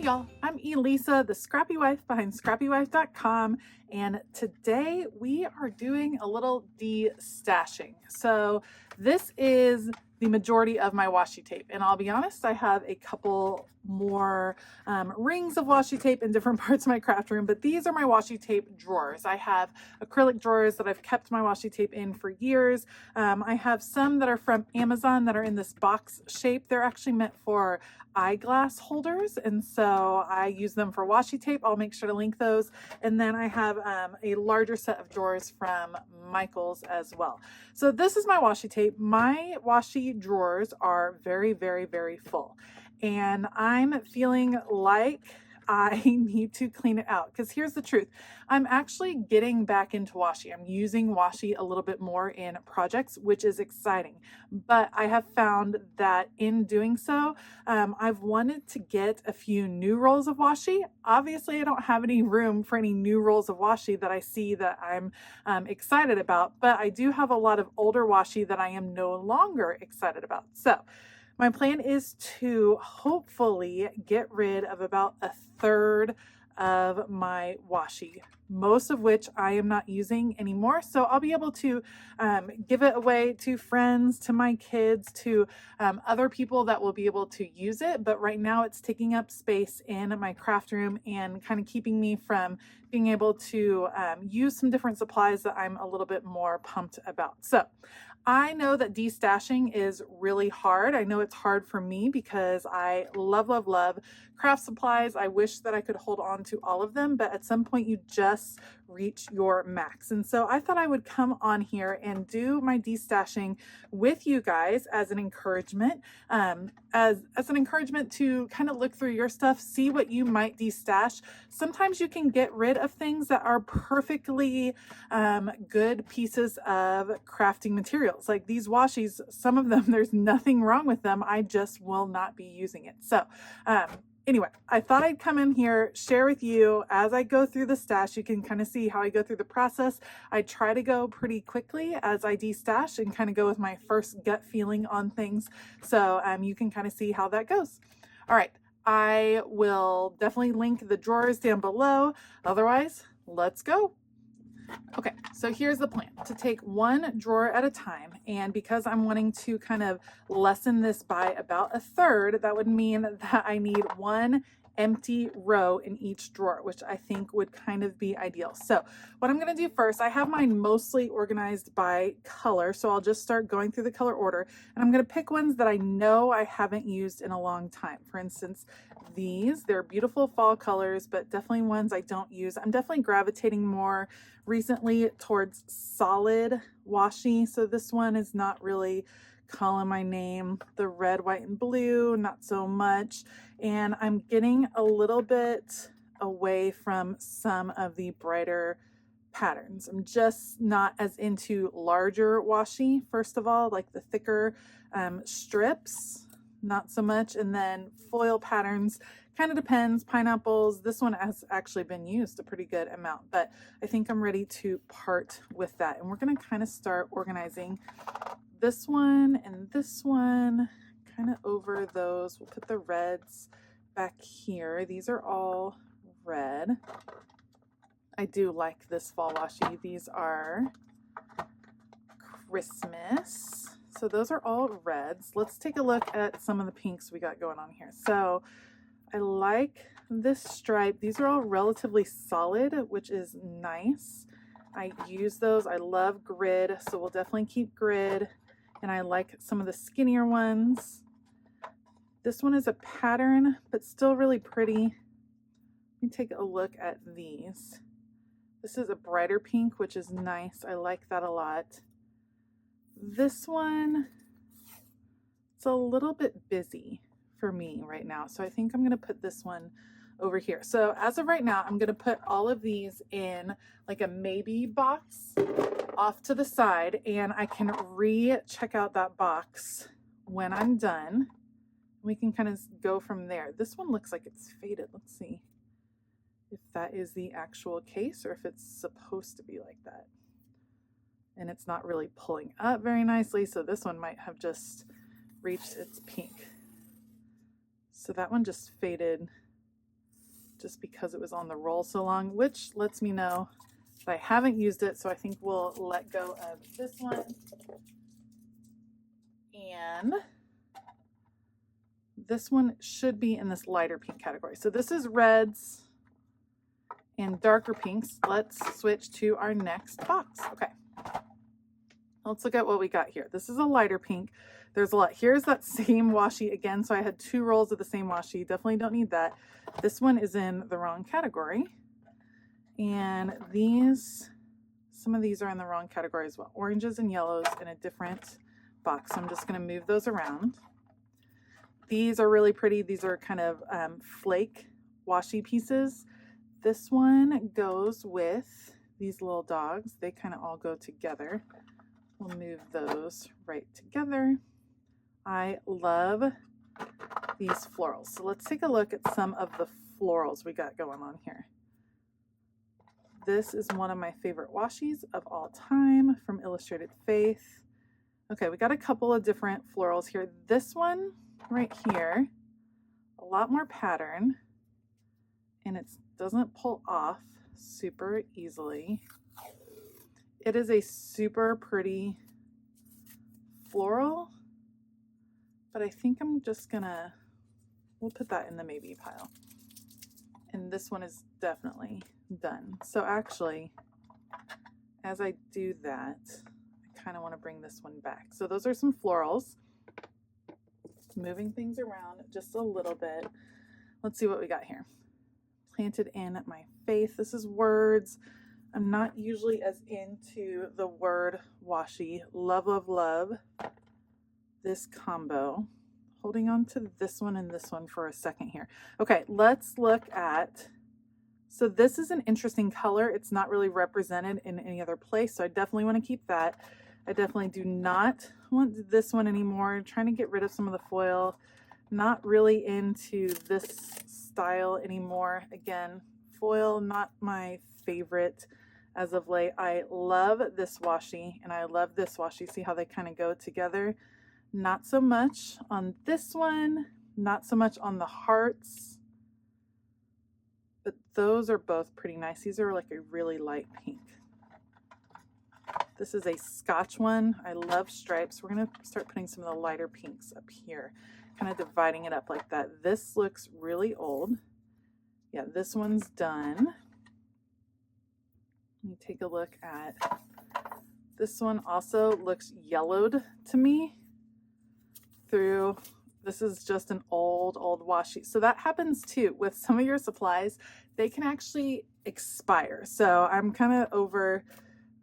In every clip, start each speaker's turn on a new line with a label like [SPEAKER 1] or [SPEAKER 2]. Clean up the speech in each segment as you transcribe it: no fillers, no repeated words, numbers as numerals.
[SPEAKER 1] y'all, I'm Elisa, the Scrappy Wife behind ScrappyWife.com, and today we are doing a little de-stashing. So this is the majority of my washi tape, and I'll be honest, I have a couple more rings of washi tape in different parts of my craft room, but these are my washi tape drawers. I have acrylic drawers that I've kept my washi tape in for years. I have some that are from Amazon that are in this box shape. They're actually meant for eyeglass holders, and so I use them for washi tape. I'll make sure to link those. And then I have a larger set of drawers from Michaels as well. So this is my washi tape. My washi drawers are very, very, very full, and I'm feeling like I need to clean it out, because here's the truth. I'm actually getting back into washi. I'm using washi a little bit more in projects, which is exciting. But I have found that in doing so, I've wanted to get a few new rolls of washi. Obviously, I don't have any room for any new rolls of washi that I see that I'm excited about, but I do have a lot of older washi that I am no longer excited about. So my plan is to hopefully get rid of about a third of my washi, most of which I am not using anymore. So I'll be able to give it away to friends, to my kids, to other people that will be able to use it. But right now it's taking up space in my craft room and kind of keeping me from being able to use some different supplies that I'm a little bit more pumped about. So I know that destashing is really hard. I know it's hard for me because I love, love, love craft supplies. I wish that I could hold on to all of them, but at some point you just reach your max. And so I thought I would come on here and do my destashing with you guys as an encouragement, as an encouragement to kind of look through your stuff, see what you might destash. Sometimes you can get rid of things that are perfectly good pieces of crafting materials. Like these washis, some of them, there's nothing wrong with them. I just will not be using it. So anyway, I thought I'd come in here, share with you as I go through the stash. You can kind of see how I go through the process. I try to go pretty quickly as I destash and kind of go with my first gut feeling on things. So you can kind of see how that goes. All right, I will definitely link the drawers down below. Otherwise, let's go. Okay, so here's the plan: to take one drawer at a time, and because I'm wanting to kind of lessen this by about a third, that would mean that I need one empty row in each drawer, which I think would kind of be ideal. So what I'm going to do first, I have mine mostly organized by color, so I'll just start going through the color order, and I'm going to pick ones that I know I haven't used in a long time. For instance, they're beautiful fall colors, but definitely ones I don't use. I'm definitely gravitating more recently towards solid washi, so this one is not really calling my name. The red, white, and blue, not so much. And I'm getting a little bit away from some of the brighter patterns. I'm just not as into larger washi, first of all, like the thicker strips, not so much. And then foil patterns, kind of depends. Pineapples, this one has actually been used a pretty good amount, but I think I'm ready to part with that. And we're going to kind of start organizing this one and this one kind of over those. We'll put the reds back here. These are all red. I do like this fall washi. These are Christmas. So those are all reds. Let's take a look at some of the pinks we got going on here. So I like this stripe. These are all relatively solid, which is nice. I use those. I love grid, so we'll definitely keep grid. And I like some of the skinnier ones. This one is a pattern, but still really pretty. Let me take a look at these. This is a brighter pink, which is nice. I like that a lot. This one, it's a little bit busy for me right now, so I think I'm going to put this one over here. So as of right now, I'm going to put all of these in like a maybe box off to the side, and I can check out that box when I'm done. We can kind of go from there. This one looks like it's faded. Let's see if that is the actual case or if it's supposed to be like that. And it's not really pulling up very nicely, so this one might have just reached its peak. So that one just faded just because it was on the roll so long, which lets me know that I haven't used it. So I think we'll let go of this one. And this one should be in this lighter pink category. So this is reds and darker pinks. Let's switch to our next box. Okay. Let's look at what we got here. This is a lighter pink. There's a lot. Here's that same washi again. So I had 2 rolls of the same washi. Definitely don't need that. This one is in the wrong category. And some of these are in the wrong category as well. Oranges and yellows in a different box. So I'm just going to move those around. These are really pretty. These are kind of flake washi pieces. This one goes with these little dogs. They kind of all go together. We'll move those right together. I love these florals. So let's take a look at some of the florals we got going on here. This is one of my favorite washis of all time from Illustrated Faith. Okay, we got a couple of different florals here. This one right here, a lot more pattern, and it doesn't pull off super easily. It is a super pretty floral, but I think I'm just gonna, we'll put that in the maybe pile. And this one is definitely done. So actually, as I do that, I kind of want to bring this one back. So those are some florals. Moving things around just a little bit. Let's see what we got here. Planted in my faith. This is words. I'm not usually as into the word washi. Love, love, love this combo. Holding on to this one and this one for a second here. Okay, let's look at, so this is an interesting color. It's not really represented in any other place, so I definitely want to keep that. I definitely do not want this one anymore. I'm trying to get rid of some of the foil. Not really into this style anymore. Again, foil, not my favorite as of late. I love this washi and I love this washi. See how they kind of go together? Not so much on this one, not so much on the hearts, but those are both pretty nice. These are like a really light pink. This is a Scotch one. I love stripes. We're going to start putting some of the lighter pinks up here, kind of dividing it up like that. This looks really old. Yeah, this one's done. Let me take a look at this one. Also looks yellowed to me through. This is just an old washi. So that happens too with some of your supplies. They can actually expire. So I'm kind of over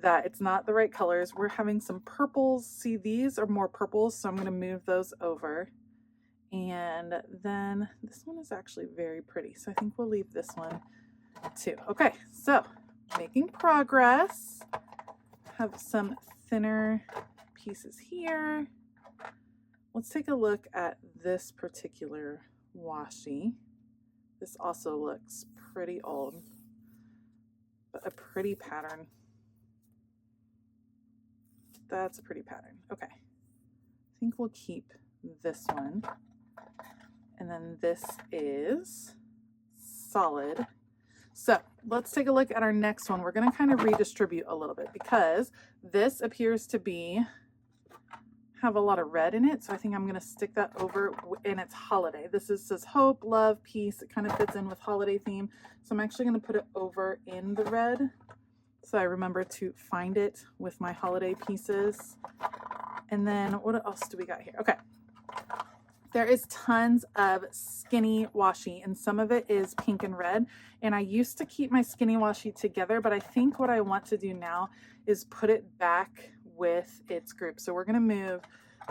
[SPEAKER 1] that. It's not the right colors. We're having some purples. See, these are more purples, so I'm going to move those over. And then this one is actually very pretty, so I think we'll leave this one too. Okay, so making progress. Have some thinner pieces here. Let's take a look at this particular washi. This also looks pretty old, but a pretty pattern. That's a pretty pattern. Okay, I think we'll keep this one. And then this is solid. So let's take a look at our next one. We're going to kind of redistribute a little bit because this appears to have a lot of red in it. So I think I'm going to stick that over, and it's holiday. This says hope, love, peace. It kind of fits in with holiday theme. So I'm actually going to put it over in the red, so I remember to find it with my holiday pieces. And then what else do we got here? Okay. There is tons of skinny washi, and some of it is pink and red. And I used to keep my skinny washi together, but I think what I want to do now is put it back with its group. So we're going to move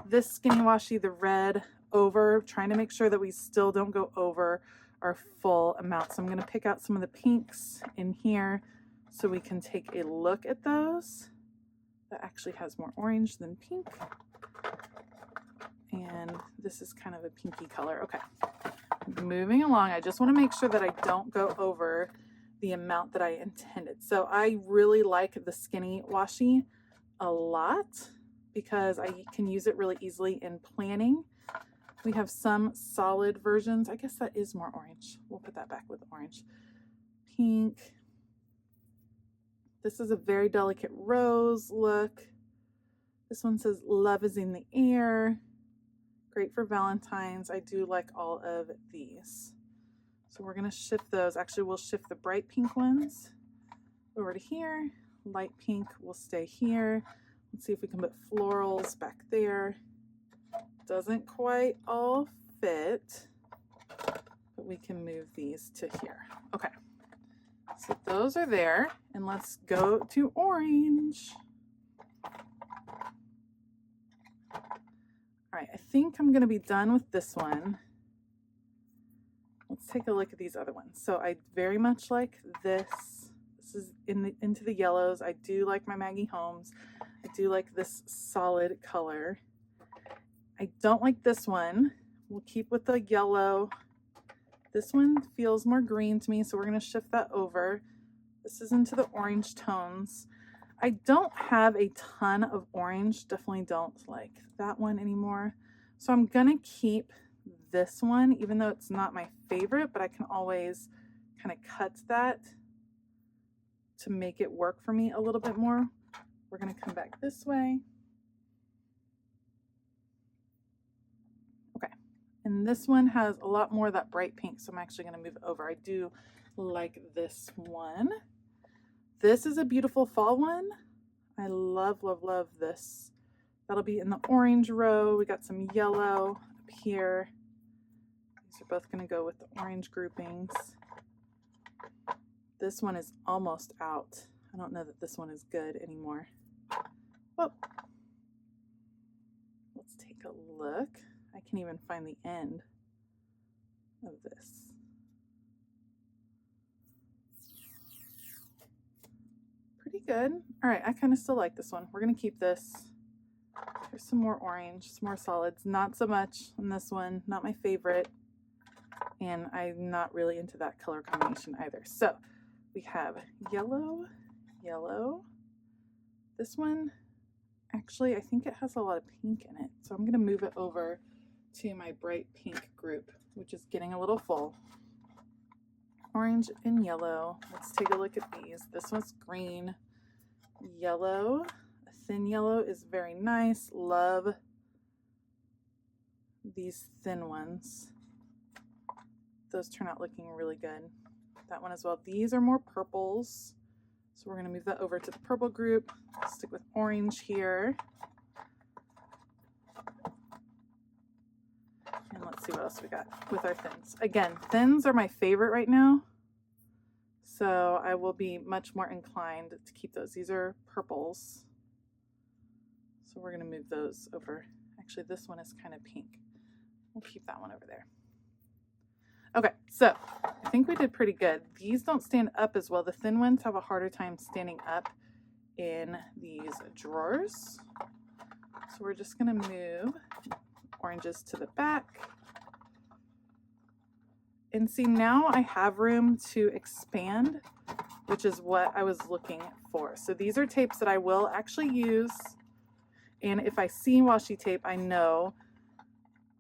[SPEAKER 1] this skinny washi, the red, over, trying to make sure that we still don't go over our full amount. So I'm going to pick out some of the pinks in here so we can take a look at those. That actually has more orange than pink. And this is kind of a pinky color. Okay, moving along. I just want to make sure that I don't go over the amount that I intended. So I really like the skinny washi a lot because I can use it really easily in planning. We have some solid versions. I guess that is more orange. We'll put that back with orange. Pink. This is a very delicate rose look. This one says love is in the air. Great for Valentine's. I do like all of these. So we're going to shift those. Actually, we'll shift the bright pink ones over to here. Light pink will stay here. Let's see if we can put florals back there. Doesn't quite all fit, but we can move these to here. Okay, so those are there, and let's go to orange. All right, I think I'm gonna be done with this one. Let's take a look at these other ones. So I very much like this. This is into the yellows. I do like my Maggie Holmes. I do like this solid color. I don't like this one. We'll keep with the yellow. This one feels more green to me, so we're going to shift that over. This is into the orange tones. I don't have a ton of orange. Definitely don't like that one anymore. So I'm going to keep this one, even though it's not my favorite, but I can always kind of cut that to make it work for me a little bit more. We're going to come back this way. Okay. And this one has a lot more of that bright pink, so I'm actually going to move over. I do like this one. This is a beautiful fall one. I love, love, love this. That'll be in the orange row. We got some yellow up here. These are both going to go with the orange groupings. This one is almost out. I don't know that this one is good anymore. Oh. Let's take a look. I can even find the end of this. Pretty good. All right, I kind of still like this one. We're going to keep this. Here's some more orange, some more solids. Not so much on this one. Not my favorite. And I'm not really into that color combination either. So we have yellow, yellow. This one, actually, I think it has a lot of pink in it. So I'm going to move it over to my bright pink group, which is getting a little full. Orange and yellow. Let's take a look at these. This one's green, yellow. A thin yellow is very nice. Love these thin ones. Those turn out looking really good. That one as well. These are more purples. So we're going to move that over to the purple group. Stick with orange here. And let's see what else we got with our thins. Again, thins are my favorite right now. So I will be much more inclined to keep those. These are purples. So we're going to move those over. Actually, this one is kind of pink. We'll keep that one over there. Okay, so I think we did pretty good. These don't stand up as well. The thin ones have a harder time standing up in these drawers. So we're just going to move oranges to the back. And see, now I have room to expand, which is what I was looking for. So these are tapes that I will actually use. And if I see washi tape, I know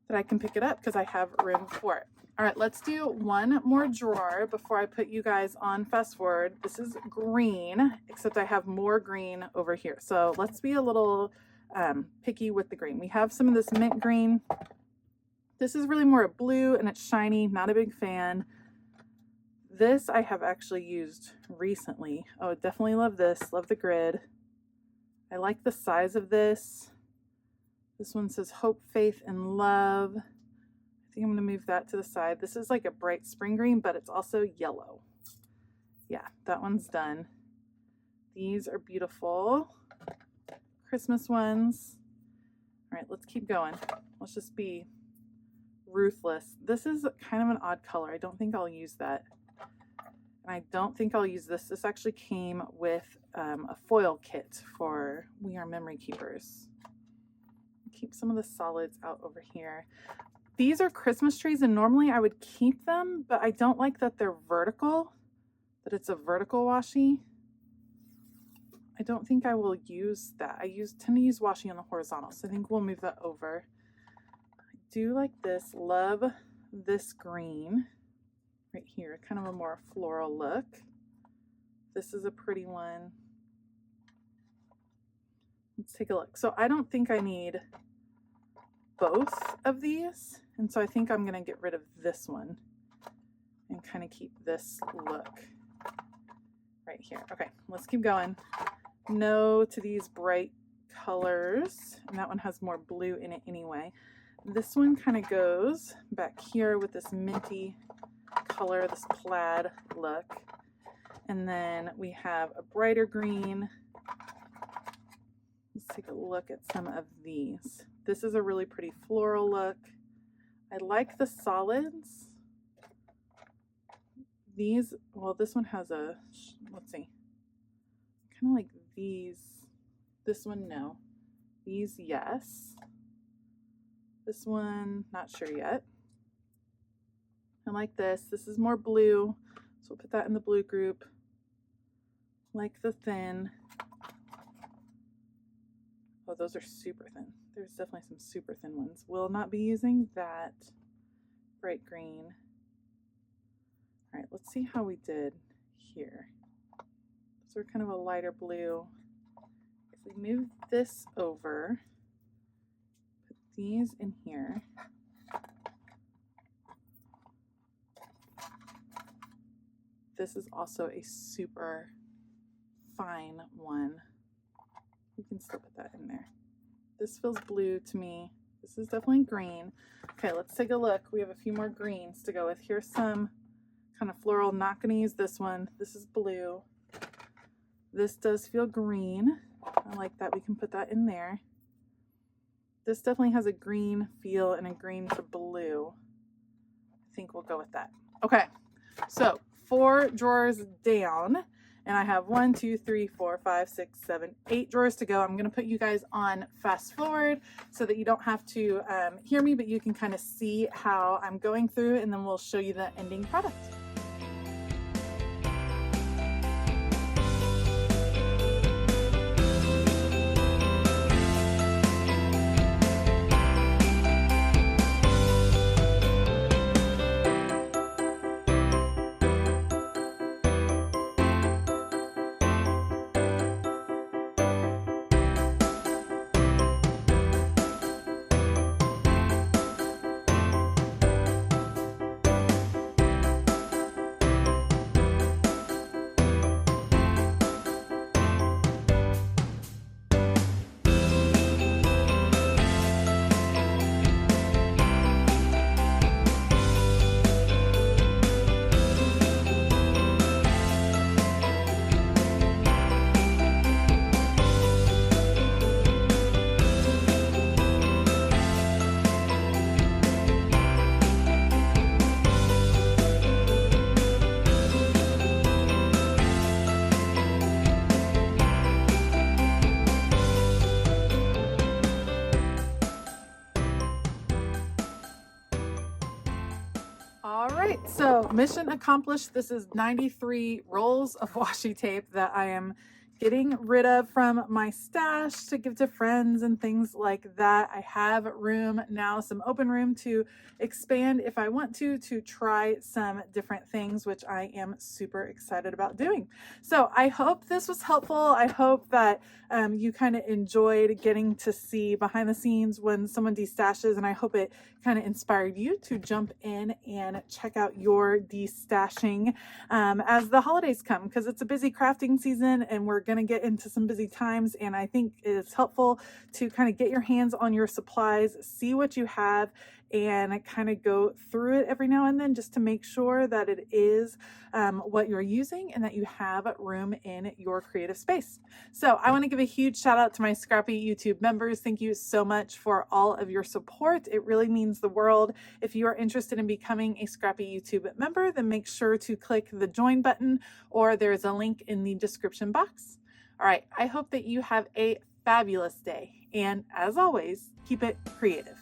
[SPEAKER 1] that I can pick it up because I have room for it. All right, let's do one more drawer before I put you guys on fast forward. This is green, except I have more green over here. So let's be a little picky with the green. We have some of this mint green. This is really more a blue and it's shiny, not a big fan. This I have actually used recently. Oh, definitely love this. Love the grid. I like the size of this. This one says hope, faith, and love. I think I'm going to move that to the side. This is like a bright spring green, but it's also yellow. Yeah, that one's done. These are beautiful Christmas ones. All right, let's keep going. Let's just be ruthless. This is kind of an odd color. I don't think I'll use that. And I don't think I'll use this. This actually came with a foil kit for We Are Memory Keepers. Keep some of the solids out over here. These are Christmas trees, and normally I would keep them, but I don't like that they're vertical, that it's a vertical washi. I don't think I will use that. I tend to use washi on the horizontal, so I think we'll move that over. I do like this. Love this green right here, kind of a more floral look. This is a pretty one. Let's take a look. So I don't think I need both of these, and so I think I'm going to get rid of this one and kind of keep this look right here. Okay, let's keep going. No to these bright colors, and that one has more blue in it anyway. This one kind of goes back here with this minty color, this plaid look, and then we have a brighter green. Let's take a look at some of these. This is a really pretty floral look. I like the solids. These, well, this one has a, let's see, kind of like these. This one, no. These, yes. This one, not sure yet. I like this. This is more blue, so we'll put that in the blue group. Like the thin. Oh, those are super thin. There's definitely some super thin ones. Will not be using that bright green. All right, let's see how we did here. So we're kind of a lighter blue. If we move this over, put these in here. This is also a super fine one. We can still put that in there. This feels blue to me. This is definitely green. Okay, let's take a look. We have a few more greens to go with. Here's some kind of floral. Not going to use this one. This is blue. This does feel green. I like that. We can put that in there. This definitely has a green feel and a green to blue. I think we'll go with that. Okay, so 4 drawers down. And I have 1, 2, 3, 4, 5, 6, 7, 8 drawers to go. I'm going to put you guys on fast forward so that you don't have to hear me, but you can kind of see how I'm going through, and then we'll show you the ending product. All right, so mission accomplished. This is 93 rolls of washi tape that I am getting rid of from my stash to give to friends and things like that. I have room now, some open room to expand if I want to try some different things, which I am super excited about doing. So I hope this was helpful. I hope that you kind of enjoyed getting to see behind the scenes when someone destashes, and I hope it kind of inspired you to jump in and check out your destashing as the holidays come, because it's a busy crafting season and we're going to get into some busy times, and I think it's helpful to kind of get your hands on your supplies, see what you have, and kind of go through it every now and then just to make sure that it is what you're using and that you have room in your creative space. So I want to give a huge shout out to my Scrappy YouTube members. Thank you so much for all of your support. It really means the world. If you are interested in becoming a Scrappy YouTube member, then make sure to click the join button, or there's a link in the description box. All right, I hope that you have a fabulous day, and as always, keep it creative.